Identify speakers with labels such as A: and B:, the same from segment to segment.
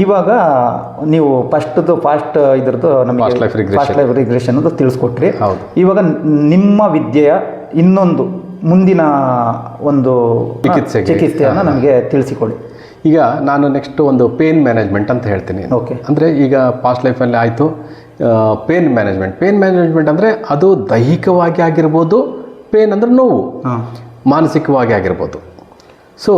A: ಇವಾಗ ನೀವು ಫಾಸ್ಟ್ ಇದ್ರದ್ದು ನಮಗೆ ಫಾಸ್ಟ್ ಲೈಫ್ ರಿಗ್ರೆಷನ್ ಅದು ತಿಳಿಸ್ಕೊಟ್ರಿ. ಇವಾಗ ನಿಮ್ಮ ವಿದ್ಯೆಯ ಇನ್ನೊಂದು ಮುಂದಿನ ಒಂದು ಚಿಕಿತ್ಸೆಯನ್ನು ನಮಗೆ ತಿಳಿಸಿಕೊಡಿ.
B: ಈಗ ನಾನು ನೆಕ್ಸ್ಟ್ ಒಂದು ಪೇನ್ ಮ್ಯಾನೇಜ್ಮೆಂಟ್ ಅಂತ ಹೇಳ್ತೀನಿ.
A: ಓಕೆ.
B: ಅಂದರೆ ಈಗ ಪಾಸ್ಟ್ ಲೈಫಲ್ಲಿ ಆಯಿತು ಪೇನ್ ಮ್ಯಾನೇಜ್ಮೆಂಟ್ ಅಂದರೆ ಅದು ದೈಹಿಕವಾಗಿ ಆಗಿರ್ಬೋದು, ಪೇನ್ ಅಂದರೆ ನೋವು, ಮಾನಸಿಕವಾಗಿ ಆಗಿರ್ಬೋದು. ಸೊ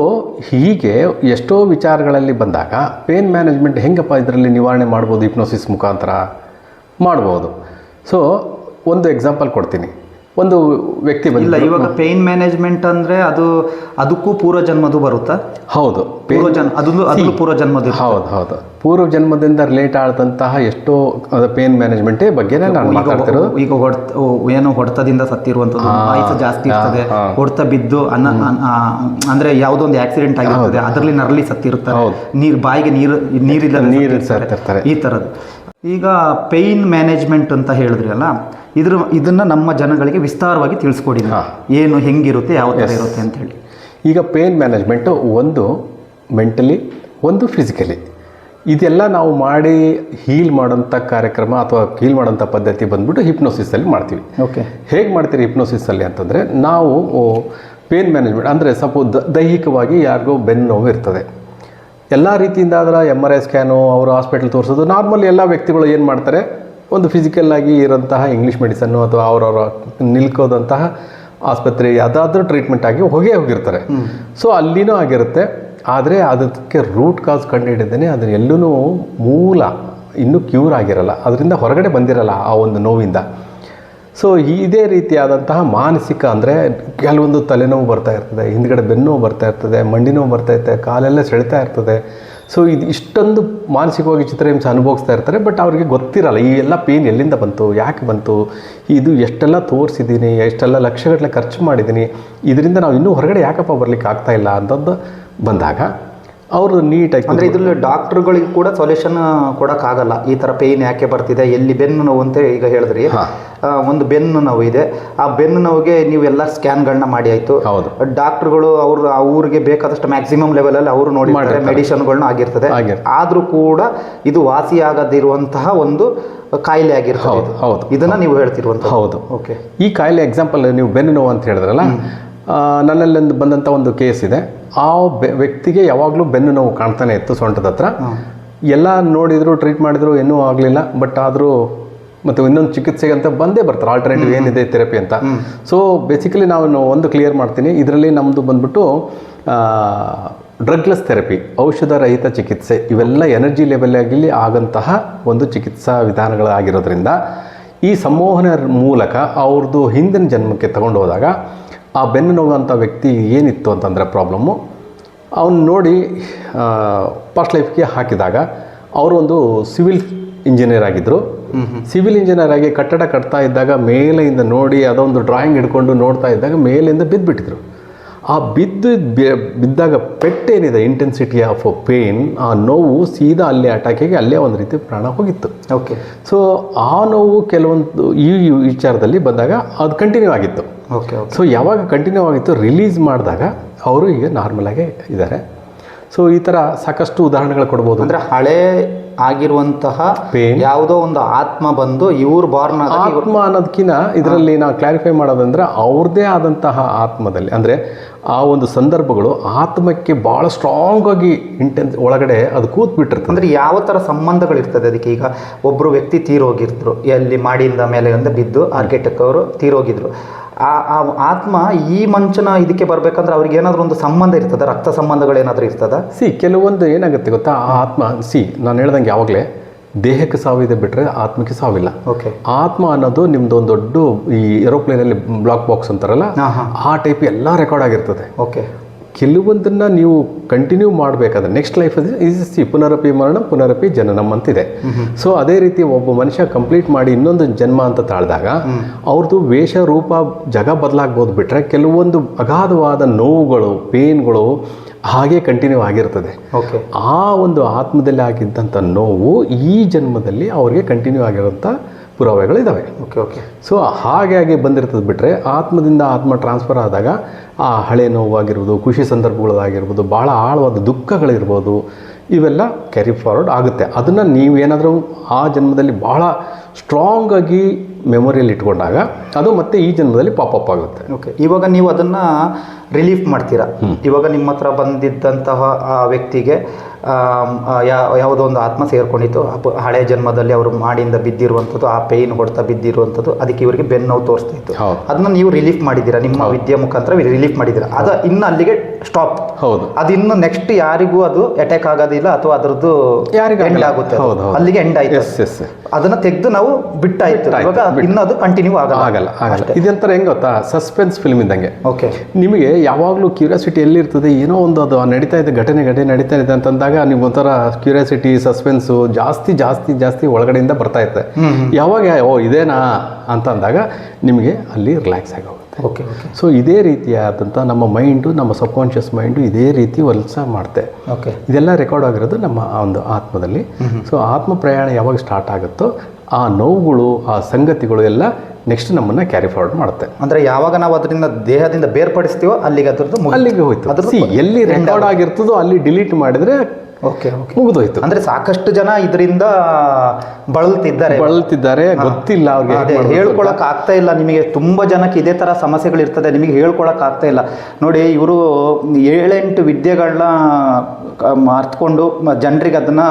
B: ಹೀಗೆ ಎಷ್ಟೋ ವಿಚಾರಗಳಲ್ಲಿ ಬಂದಾಗ ಪೇನ್ ಮ್ಯಾನೇಜ್ಮೆಂಟ್ ಹೆಂಗಪ್ಪ ಇದರಲ್ಲಿ ನಿವಾರಣೆ ಮಾಡ್ಬೋದು, ಹಿಪ್ನೋಸಿಸ್ ಮುಖಾಂತರ ಮಾಡ್ಬೋದು. ಸೊ ಒಂದು ಎಕ್ಸಾಂಪಲ್ ಕೊಡ್ತೀನಿ. ಒಂದು ವ್ಯಕ್ತಿ
A: ಬಂದಿಲ್ಲ. ಇವಾಗ ಪೇನ್ ಮ್ಯಾನೇಜ್ಮೆಂಟ್ ಅಂದರೆ ಅದಕ್ಕೂ ಪೂರ್ವಜನ್ಮದು ಬರುತ್ತಾ? ಹೌದು, ಪೂರ್ವಜನ್ಮದ.
B: ಹೌದು, ಪೂರ್ವಜನ್ಮದಿಂದ ರಿಲೇಟ್ ಆದಂತಹ ಎಷ್ಟೋ ಪೇನ್ ಮ್ಯಾನೇಜ್ಮೆಂಟ್ ಬಗ್ಗೆ ನಾನು ಮಾತಾಡ್ತಿರೋದು.
A: ಈಗ ಏನು ಹೊಡೆತದಿಂದ ಸತ್ತಿರುವಂಥದ್ದು, ವಯಸ್ಸು ಜಾಸ್ತಿ ಇರ್ತದೆ, ಹೊಡೆತ ಬಿದ್ದು ಅಂದರೆ ಯಾವುದೋ ಒಂದು ಆಕ್ಸಿಡೆಂಟ್ ಆಗಿರ್ತದೆ, ಅದರಲ್ಲಿ ನರಳಿ ಸತ್ತಿರ್ತಾರೆ, ಬಾಯಿಗೆ ನೀರಿಲ್ಲ, ಈ ಥರದ್ದು. ಈಗ ಪೇಯ್ನ್ ಮ್ಯಾನೇಜ್ಮೆಂಟ್ ಅಂತ ಹೇಳಿದ್ರಿ ಅಲ್ಲ, ಇದನ್ನು ನಮ್ಮ ಜನಗಳಿಗೆ ವಿಸ್ತಾರವಾಗಿ ತಿಳಿಸ್ಕೊಡಿ. ಏನು, ಹೆಂಗಿರುತ್ತೆ, ಯಾವ ಥರ ಇರುತ್ತೆ ಅಂತ ಹೇಳಿ.
B: ಈಗ ಪೇಯ್ನ್ ಮ್ಯಾನೇಜ್ಮೆಂಟು ಒಂದು ಮೆಂಟಲಿ, ಒಂದು ಫಿಸಿಕಲಿ, ಇದೆಲ್ಲ ನಾವು ಮಾಡಿ ಹೀಲ್ ಮಾಡೋಂಥ ಕಾರ್ಯಕ್ರಮ ಅಥವಾ ಹೀಲ್ ಮಾಡೋಂಥ ಪದ್ಧತಿ ಬಂದ್ಬಿಟ್ಟು ಹಿಪ್ನೋಸಿಸಲ್ಲಿ ಮಾಡ್ತೀವಿ.
A: ಓಕೆ.
B: ಹೇಗೆ ಮಾಡ್ತೀರಿ ಹಿಪ್ನೋಸಿಸಲ್ಲಿ ಅಂತಂದರೆ, ನಾವು ಪೇಯ್ನ್ ಮ್ಯಾನೇಜ್ಮೆಂಟ್ ಅಂದರೆ ಸ್ವಲ್ಪ ದೈಹಿಕವಾಗಿ ಯಾರಿಗೋ ಬೆನ್ನು ನೋವು ಇರ್ತದೆ, ಎಲ್ಲ ರೀತಿಯಿಂದ ಅದರ MRI ಸ್ಕ್ಯಾನು, ಅವರು ಹಾಸ್ಪಿಟಲ್ ತೋರಿಸೋದು ನಾರ್ಮಲ್. ಎಲ್ಲ ವ್ಯಕ್ತಿಗಳು ಏನು ಮಾಡ್ತಾರೆ, ಒಂದು ಫಿಸಿಕಲ್ಲಾಗಿ ಇರೋಂತಹ ಇಂಗ್ಲೀಷ್ ಮೆಡಿಸನ್ನು ಅಥವಾ ಅವರವರ ನಿಲ್ಕೋದಂತಹ ಆಸ್ಪತ್ರೆ ಯಾವುದಾದ್ರೂ ಟ್ರೀಟ್ಮೆಂಟ್ ಆಗಿ ಹೋಗಿರ್ತಾರೆ. ಸೊ ಅಲ್ಲಿನೂ ಆಗಿರುತ್ತೆ. ಆದರೆ ಅದಕ್ಕೆ ರೂಟ್ ಕಾಸ್ ಕಂಡುಹಿಡಿದೇನೆ ಅದನ್ನೆಲ್ಲೂ ಮೂಲ ಇನ್ನೂ ಕ್ಯೂರ್ ಆಗಿರಲ್ಲ, ಅದರಿಂದ ಹೊರಗಡೆ ಬಂದಿರಲ್ಲ ಆ ಒಂದು ನೋವಿಂದ. ಸೊ ಇದೇ ರೀತಿಯಾದಂತಹ ಮಾನಸಿಕ ಅಂದರೆ ಕೆಲವೊಂದು ತಲೆನೋವು ಬರ್ತಾ ಇರ್ತದೆ, ಹಿಂದ್ಗಡೆ ಬೆನ್ನೋವು ಬರ್ತಾ ಇರ್ತದೆ, ಮಂಡಿ ನೋವು ಬರ್ತಾ ಇರ್ತದೆ, ಕಾಲೆಲ್ಲ ಸೆಳೆತಾ ಇರ್ತದೆ. ಸೊ ಇಷ್ಟೊಂದು ಮಾನಸಿಕವಾಗಿ ಚಿತ್ರಹಿಂಸೆ ಅನುಭವಿಸ್ತಾ ಇರ್ತಾರೆ. ಬಟ್ ಅವ್ರಿಗೆ ಗೊತ್ತಿರಲ್ಲ ಈ ಎಲ್ಲ ಪೇನ್ ಎಲ್ಲಿಂದ ಬಂತು, ಯಾಕೆ ಬಂತು, ಇದು ಎಷ್ಟೆಲ್ಲ ತೋರಿಸಿದ್ದೀನಿ, ಎಷ್ಟೆಲ್ಲ ಲಕ್ಷಗಟ್ಟಲೆ ಖರ್ಚು ಮಾಡಿದ್ದೀನಿ, ಇದರಿಂದ ನಾವು ಇನ್ನೂ ಹೊರಗಡೆ ಯಾಕಪ್ಪ ಬರಲಿಕ್ಕೆ ಆಗ್ತಾಯಿಲ್ಲ ಅಂತಂದು ಬಂದಾಗ ಅವರು ನೀಟಾಗಿ
A: ಅಂದರೆ ಇದರಲ್ಲಿ ಡಾಕ್ಟ್ರುಗಳಿಗೆ ಕೂಡ ಸೊಲ್ಯೂಷನ್ ಕೊಡೋಕ್ಕಾಗಲ್ಲ. ಈ ಥರ ಪೇಯ್ನ್ ಯಾಕೆ ಬರ್ತಿದೆ, ಎಲ್ಲಿ ಬೆನ್ನು ನೋವು ಅಂತ ಈಗ ಹೇಳಿದ್ರಿ. ಒಂದು ಬೆನ್ನು ನೋವು ಇದೆ, ಆ ಬೆನ್ನು ನೋವಿಗೆ ನೀವೆಲ್ಲ ಸ್ಕ್ಯಾನ್ಗಳನ್ನ ಮಾಡಿ ಆಯಿತು. ಡಾಕ್ಟ್ರುಗಳು ಆ ಊರಿಗೆ ಬೇಕಾದಷ್ಟು ಮ್ಯಾಕ್ಸಿಮಮ್ ಲೆವೆಲಲ್ಲಿ ಅವರು ನೋಡಿ ಮೆಡಿಸಿನ್ಗಳನ್ನ ಆಗಿರ್ತದೆ. ಆದರೂ ಕೂಡ ಇದು ವಾಸಿಯಾಗದಿರುವಂತಹ ಒಂದು ಕಾಯಿಲೆ ಆಗಿರ್ತದೆ. ಇದನ್ನು ನೀವು ಹೇಳ್ತಿರುವಂಥ.
B: ಹೌದು. ಓಕೆ. ಈ ಕಾಯಿಲೆ ಎಕ್ಸಾಂಪಲ್ ನೀವು ಬೆನ್ನು ನೋವು ಅಂತ ಹೇಳಿದ್ರಲ್ಲ, ನನ್ನಲ್ಲಿ ಬಂದಂಥ ಒಂದು ಕೇಸ್ ಇದೆ. ಆ ವ್ಯಕ್ತಿಗೆ ಯಾವಾಗಲೂ ಬೆನ್ನು ನೋವು ಕಾಣ್ತಾನೆ ಇತ್ತು ಸೊಂಟದ ಹತ್ರ. ಎಲ್ಲ ನೋಡಿದ್ರು, ಟ್ರೀಟ್ ಮಾಡಿದ್ರು, ಏನೂ ಆಗಲಿಲ್ಲ. ಬಟ್ ಆದರೂ ಮತ್ತು ಇನ್ನೊಂದು ಚಿಕಿತ್ಸೆಗೆ ಅಂತ ಬಂದೇ ಬರ್ತಾರೆ, ಆಲ್ಟರ್ನೇಟಿವ್ ಏನಿದೆ ಥೆರಪಿ ಅಂತ. ಸೊ ಬೇಸಿಕಲಿ ನಾನು ಒಂದು ಕ್ಲಿಯರ್ ಮಾಡ್ತೀನಿ, ಇದರಲ್ಲಿ ನಮ್ಮದು ಬಂದ್ಬಿಟ್ಟು ಡ್ರಗ್ಲೆಸ್ ಥೆರಪಿ, ಔಷಧ ರಹಿತ ಚಿಕಿತ್ಸೆ, ಇವೆಲ್ಲ ಎನರ್ಜಿ ಲೆವೆಲ್ಲಾಗಿ ಆಗಂತಹ ಒಂದು ಚಿಕಿತ್ಸಾ ವಿಧಾನಗಳಾಗಿರೋದ್ರಿಂದ ಈ ಸಂಮೋಹನ ಮೂಲಕ ಅವ್ರದ್ದು ಹಿಂದಿನ ಜನ್ಮಕ್ಕೆ ತಗೊಂಡು ಹೋದಾಗ ಆ ಬೆನ್ನು ನೋವಂಥ ವ್ಯಕ್ತಿ ಏನಿತ್ತು ಅಂತಂದರೆ ಪ್ರಾಬ್ಲಮ್ಮು, ಅವನು ನೋಡಿ ಪಾಸ್ಟ್ ಲೈಫ್ಗೆ ಹಾಕಿದಾಗ ಅವರು ಒಂದು ಸಿವಿಲ್ ಇಂಜಿನಿಯರ್ ಆಗಿದ್ದರು. ಸಿವಿಲ್ ಇಂಜಿನಿಯರ್ ಆಗಿ ಕಟ್ಟಡ ಕಟ್ತಾ ಇದ್ದಾಗ ಮೇಲೆಯಿಂದ ನೋಡಿ ಅದೊಂದು ಡ್ರಾಯಿಂಗ್ ಹಿಡ್ಕೊಂಡು ನೋಡ್ತಾ ಇದ್ದಾಗ ಮೇಲಿಂದ ಬಿದ್ದುಬಿಟ್ಟಿದ್ರು. ಆ ಬಿದ್ದಾಗ ಪೆಟ್ಟೇನಿದೆ, ಇಂಟೆನ್ಸಿಟಿ ಆಫ್ ಪೇನ್, ಆ ನೋವು ಸೀದಾ ಅಲ್ಲೇ ಅಟ್ಯಾಕಿಗೆ ಅಲ್ಲೇ ಒಂದು ರೀತಿ ಪ್ರಾಣ ಹೋಗಿತ್ತು.
A: ಓಕೆ.
B: ಸೊ ಆ ನೋವು ಕೆಲವೊಂದು ಈ ವಿಚಾರದಲ್ಲಿ ಬಂದಾಗ ಅದು ಕಂಟಿನ್ಯೂ ಆಗಿತ್ತು.
A: ಓಕೆ.
B: ಸೊ ಯಾವಾಗ ಕಂಟಿನ್ಯೂ ಆಗಿತ್ತು, ರಿಲೀಸ್ ಮಾಡಿದಾಗ ಅವರು ಈಗ ನಾರ್ಮಲಾಗೇ ಇದ್ದಾರೆ. ಸೊ ಈ ಥರ ಸಾಕಷ್ಟು ಉದಾಹರಣೆಗಳು ಕೊಡ್ಬೋದು.
A: ಅಂದರೆ ಹಳೇ ಆಗಿರುವಂತಹ ಪೇನ್ ಯಾವುದೋ ಒಂದು ಆತ್ಮ ಬಂದು ಇವ್ರು ಬಾರ್ನ್
B: ಆತ್ಮ ಅನ್ನೋದಕ್ಕಿಂತ ಇದರಲ್ಲಿ ನಾವು ಕ್ಲಾರಿಫೈ ಮಾಡೋದಂದ್ರೆ ಅವ್ರದ್ದೇ ಆದಂತಹ ಆತ್ಮದಲ್ಲಿ, ಅಂದರೆ ಆ ಒಂದು ಸಂದರ್ಭಗಳು ಆತ್ಮಕ್ಕೆ ಭಾಳ ಸ್ಟ್ರಾಂಗ್ ಆಗಿ ಒಳಗಡೆ ಅದು ಕೂತ್ಬಿಟ್ಟಿರ್ತದೆ.
A: ಅಂದರೆ ಯಾವ ಥರ ಸಂಬಂಧಗಳಿರ್ತದೆ ಅದಕ್ಕೆ? ಈಗ ಒಬ್ಬರು ವ್ಯಕ್ತಿ ತೀರೋಗಿದ್ರು, ಎಲ್ಲಿ ಮಾಡಿಂದ ಮೇಲೆ ಬಿದ್ದು ಆರ್ಕಿಟೆಕ್ಟ್ ಅವರು ತೀರೋಗಿದ್ರು. ಆ ಆತ್ಮ ಈ ಮಂಚನ ಇದಕ್ಕೆ ಬರಬೇಕಂದ್ರೆ ಅವ್ರಿಗೆ ಏನಾದರೂ ಒಂದು ಸಂಬಂಧ ಇರ್ತದೆ, ರಕ್ತ ಸಂಬಂಧಗಳೇನಾದರೂ ಇರ್ತದೆ?
B: ಕೆಲವೊಂದು ಏನಾಗುತ್ತೆ ಗೊತ್ತಾ, ಆ ಆತ್ಮ ನಾನು ಹೇಳ್ದಂಗೆ ಯಾವಾಗಲೇ ದೇಹಕ್ಕೆ ಸಾವಿದೆ ಬಿಟ್ಟರೆ ಆತ್ಮಕ್ಕೆ ಸಾವಿಲ್ಲ.
A: ಓಕೆ.
B: ಆತ್ಮ ಅನ್ನೋದು ನಿಮ್ದು ಒಂದು ದೊಡ್ಡ ಈ ಏರೋಪ್ಲೇನಲ್ಲಿ ಬ್ಲಾಕ್ ಬಾಕ್ಸ್ ಅಂತಾರಲ್ಲ, ಆ ಟೈಪ್ ಎಲ್ಲ ರೆಕಾರ್ಡ್ ಆಗಿರ್ತದೆ.
A: ಓಕೆ.
B: ಕೆಲವೊಂದನ್ನು ನೀವು ಕಂಟಿನ್ಯೂ ಮಾಡಬೇಕಾದ್ರೆ ನೆಕ್ಸ್ಟ್ ಲೈಫ್ ಪುನರಪಿ ಮರಣ ಪುನರಪಿ ಜನನಂ ಅಂತಿದೆ. ಸೊ ಅದೇ ರೀತಿ ಒಬ್ಬ ಮನುಷ್ಯ ಕಂಪ್ಲೀಟ್ ಮಾಡಿ ಇನ್ನೊಂದು ಜನ್ಮ ಅಂತ ತಾಳಿದಾಗ ಅವ್ರದ್ದು ವೇಷ ರೂಪ ಜಗ ಬದಲಾಗ್ಬೋದು ಬಿಟ್ಟರೆ ಕೆಲವೊಂದು ಅಗಾಧವಾದ ನೋವುಗಳು, ಪೇನ್ಗಳು ಹಾಗೆ ಕಂಟಿನ್ಯೂ ಆಗಿರ್ತದೆ.
A: ಓಕೆ.
B: ಆ ಒಂದು ಆತ್ಮದಲ್ಲಿ ಆಗಿದ್ದಂಥ ನೋವು ಈ ಜನ್ಮದಲ್ಲಿ ಅವ್ರಿಗೆ ಕಂಟಿನ್ಯೂ ಆಗಿರೋಂಥ ಪುರಾವೆಗಳಿದ್ದಾವೆ.
A: ಓಕೆ. ಓಕೆ.
B: ಸೊ ಹಾಗಾಗಿ ಬಂದಿರ್ತದೆ ಬಿಟ್ಟರೆ ಆತ್ಮದಿಂದ ಆತ್ಮ ಟ್ರಾನ್ಸ್ಫರ್ ಆದಾಗ ಆ ಹಳೆ ನೋವಾಗಿರ್ಬೋದು, ಖುಷಿ ಸಂದರ್ಭಗಳಾಗಿರ್ಬೋದು, ಭಾಳ ಆಳವಾದ ದುಃಖಗಳಿರ್ಬೋದು, ಇವೆಲ್ಲ ಕ್ಯಾರಿ ಫಾರ್ವರ್ಡ್ ಆಗುತ್ತೆ. ಅದನ್ನು ನೀವೇನಾದರೂ ಆ ಜನ್ಮದಲ್ಲಿ ಭಾಳ ಸ್ಟ್ರಾಂಗಾಗಿ ಮೆಮೊರಿಯಲ್ಲಿ ಇಟ್ಕೊಂಡಾಗ ಅದು ಮತ್ತೆ ಈ ಜನ್ಮದಲ್ಲಿ ಪಾಪಪ್ ಆಗುತ್ತೆ.
A: ಓಕೆ, ಇವಾಗ ನೀವು ಅದನ್ನು ರಿಲೀಫ್ ಮಾಡ್ತೀರಾ. ಇವಾಗ ನಿಮ್ಮ ಹತ್ರ ಬಂದಿದ್ದಂತಹ ಆ ವ್ಯಕ್ತಿಗೆ ಯಾವುದೋ ಒಂದು ಆತ್ಮ ಸೇರ್ಕೊಂಡಿತ್ತು, ಹಳೆ ಜನ್ಮದಲ್ಲಿ ಅವರು ಮಾಡಿಂದ ಬಿದ್ದಿರುವಂಥದ್ದು, ಆ ಪೇಯ್ನ್ ಹೊಡ್ತಾ ಬಿದ್ದಿರುವಂಥದ್ದು, ಅದಕ್ಕೆ ಇವರಿಗೆ ಬೆನ್ನು ನೋವು ತೋರಿಸ್ತಾ ಇತ್ತು. ಅದನ್ನ ನೀವು ರಿಲೀಫ್ ಮಾಡಿದ್ದೀರಾ, ನಿಮ್ಮ ವಿದ್ಯೆ ಮುಖಾಂತರ ರಿಲೀಫ್ ಮಾಡಿದ್ದೀರಾ. ಅದು ಇನ್ನು ಅಲ್ಲಿಗೆ ಸ್ಟಾಪ್.
B: ಹೌದು,
A: ಅದು ಇನ್ನು ನೆಕ್ಸ್ಟ್ ಯಾರಿಗೂ ಅದು ಅಟ್ಯಾಕ್ ಆಗೋದಿಲ್ಲ ಅಥವಾ ಅದರದ್ದು ಎಂಡ್ ಆಗುತ್ತೆ, ಅಲ್ಲಿಗೆ ಎಂಡ್ ಆಯ್ತು. ಅದನ್ನ ತೆಗೆದು ನಾವು ಬಿಟ್ಟಾಯ್ತು. ಇವಾಗ ಇನ್ನು ಅದು ಕಂಟಿನ್ಯೂ ಆಗಲ್ಲ.
B: ಇದೊಂಥರ ಹೆಂಗೆ ಗೊತ್ತಾ, ಸಸ್ಪೆನ್ಸ್ ಫಿಲ್ಮ್ ಇದ್ದಂಗೆ.
A: ಓಕೆ,
B: ನಿಮಗೆ ಯಾವಾಗಲೂ ಕ್ಯೂರಿಯಾಸಿಟಿ ಎಲ್ಲಿರ್ತದೆ, ಏನೋ ಒಂದು ಅದು ನಡೀತಾ ಇದೆ, ಘಟನೆ ನಡೀತಾ ಇದೆ ಅಂತಂದಾಗ ನೀವು ಒಂಥರ ಕ್ಯೂರಿಯಾಸಿಟಿ, ಸಸ್ಪೆನ್ಸು ಜಾಸ್ತಿ ಜಾಸ್ತಿ ಜಾಸ್ತಿ ಒಳಗಡೆಯಿಂದ ಬರ್ತಾ ಇರುತ್ತೆ. ಯಾವಾಗ ಓ ಇದೇನಾ ಅಂತ ಅಂದಾಗ ನಿಮಗೆ ಅಲ್ಲಿ ರಿಲ್ಯಾಕ್ಸ್ ಆಗಿ ಹೋಗುತ್ತೆ.
A: ಓಕೆ,
B: ಸೊ ಇದೇ ರೀತಿಯಾದಂಥ ನಮ್ಮ ಮೈಂಡು, ನಮ್ಮ ಸಬ್ಕಾನ್ಷಿಯಸ್ ಮೈಂಡು ಇದೇ ರೀತಿ ಕೆಲಸ ಮಾಡುತ್ತೆ.
A: ಓಕೆ,
B: ಇದೆಲ್ಲ ರೆಕಾರ್ಡ್ ಆಗಿರೋದು ನಮ್ಮ ಒಂದು ಆತ್ಮದಲ್ಲಿ. ಸೊ ಆತ್ಮ ಪ್ರಯಾಣ ಯಾವಾಗ ಸ್ಟಾರ್ಟ್ ಆಗುತ್ತೋ ಆ ನೋವುಗಳು, ಆ ಸಂಗತಿಗಳು ಎಲ್ಲ ನೆಕ್ಸ್ಟ್ ನಮ್ಮನ್ನು ಕ್ಯಾರಿ ಫಾರ್ವರ್ಡ್ ಮಾಡುತ್ತೆ.
A: ಅಂದರೆ ಯಾವಾಗ ನಾವು ಅದರಿಂದ ದೇಹದಿಂದ ಬೇರ್ಪಡಿಸ್ತೀವೋ ಅಲ್ಲಿಗೆ ಅಲ್ಲಿಗೆ
B: ಹೋಯ್ತು. ಎಲ್ಲಿ ರೆಕಾರ್ಡ್ ಆಗಿರ್ತದೋ ಅಲ್ಲಿ ಡಿಲೀಟ್ ಮಾಡಿದರೆ
A: ಓಕೆ,
B: ಮುಗಿದೋಯ್ತು.
A: ಅಂದ್ರೆ ಸಾಕಷ್ಟು ಜನ ಇದರಿಂದ ಬಳಲ್ತಿದ್ದಾರೆ,
B: ಗೊತ್ತಿಲ್ಲ ಅವ್ರಿಗೆ,
A: ಹೇಳ್ಕೊಳಕ್ ಆಗ್ತಾ ಇಲ್ಲ. ನಿಮಗೆ ತುಂಬಾ ಜನಕ್ಕೆ ಇದೇ ತರ ಸಮಸ್ಯೆಗಳಿರ್ತದೆ, ನಿಮಗೆ ಹೇಳ್ಕೊಳಕ್ ಆಗ್ತಾ ಇಲ್ಲ. ನೋಡಿ, ಇವರು 7-8 ವಿದ್ಯೆಗಳನ್ನ ಅರ್ಥಕೊಂಡು ಜನರಿಗೆ ಅದನ್ನ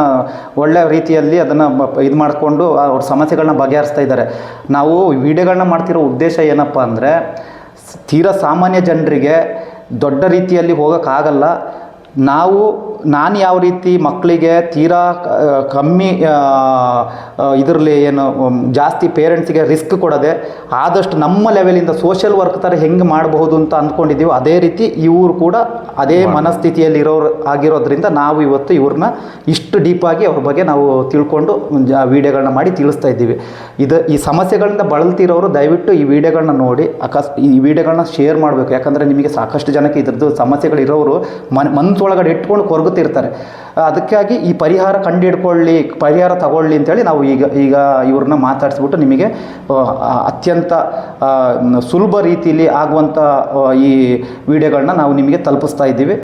A: ಒಳ್ಳೆ ರೀತಿಯಲ್ಲಿ ಅದನ್ನ ಇದು ಮಾಡಿಕೊಂಡು ಅವ್ರ ಸಮಸ್ಯೆಗಳನ್ನ ಬಗೆಹರಿಸ್ತಾ ಇದ್ದಾರೆ. ನಾವು ವಿಡಿಯೋಗಳನ್ನ ಮಾಡ್ತಿರೋ ಉದ್ದೇಶ ಏನಪ್ಪ ಅಂದರೆ, ತೀರಾ ಸಾಮಾನ್ಯ ಜನರಿಗೆ ದೊಡ್ಡ ರೀತಿಯಲ್ಲಿ ಹೋಗೋಕ್ಕಾಗಲ್ಲ. ನಾನು ಯಾವ ರೀತಿ ಮಕ್ಕಳಿಗೆ ತೀರಾ ಕಮ್ಮಿ ಇದರಲ್ಲಿ ಏನು ಜಾಸ್ತಿ ಪೇರೆಂಟ್ಸಿಗೆ ರಿಸ್ಕ್ ಕೊಡದೆ ಆದಷ್ಟು ನಮ್ಮ ಲೆವೆಲಿಂದ ಸೋಷಿಯಲ್ ವರ್ಕ್ ಥರ ಹೆಂಗೆ ಮಾಡಬಹುದು ಅಂತ ಅಂದ್ಕೊಂಡಿದ್ದೀವಿ, ಅದೇ ರೀತಿ ಇವರು ಕೂಡ ಅದೇ ಮನಸ್ಥಿತಿಯಲ್ಲಿ ಆಗಿರೋದ್ರಿಂದ ನಾವು ಇವತ್ತು ಇವ್ರನ್ನ ಇಷ್ಟು ಡೀಪಾಗಿ ಅವ್ರ ಬಗ್ಗೆ ನಾವು ತಿಳ್ಕೊಂಡು ವಿಡಿಯೋಗಳನ್ನ ಮಾಡಿ ತಿಳಿಸ್ತಾ ಇದ್ದೀವಿ. ಈ ಸಮಸ್ಯೆಗಳಿಂದ ಬಳಲ್ತಿರೋರು ದಯವಿಟ್ಟು ಈ ವಿಡಿಯೋಗಳನ್ನ ನೋಡಿ ಈ ವಿಡಿಯೋಗಳನ್ನ ಶೇರ್ ಮಾಡಬೇಕು. ಯಾಕಂದರೆ ನಿಮಗೆ ಸಾಕಷ್ಟು ಜನಕ್ಕೆ ಇದ್ರದ್ದು ಸಮಸ್ಯೆಗಳಿರೋರು ಮನಸ್ಸೊಳಗಡೆ ಇಟ್ಕೊಂಡು ಕೊರಗುತ್ತಿರ್ತಾರೆ. ಅದಕ್ಕಾಗಿ ಈ ಪರಿಹಾರ ಪರಿಹಾರ ತಗೊಳ್ಳಿ ಅಂತೇಳಿ ನಾವು ಈಗ ಇವ್ರನ್ನ ಮಾತಾಡಿಸ್ಬಿಟ್ಟು ನಿಮಗೆ ಅತ್ಯಂತ ಸುಲಭ ರೀತಿಯಲ್ಲಿ ಆಗುವಂಥ ಈ ವಿಡಿಯೋಗಳನ್ನ ನಾವು ನಿಮಗೆ ತಲುಪಿಸ್ತಾ ಇದ್ದೀವಿ.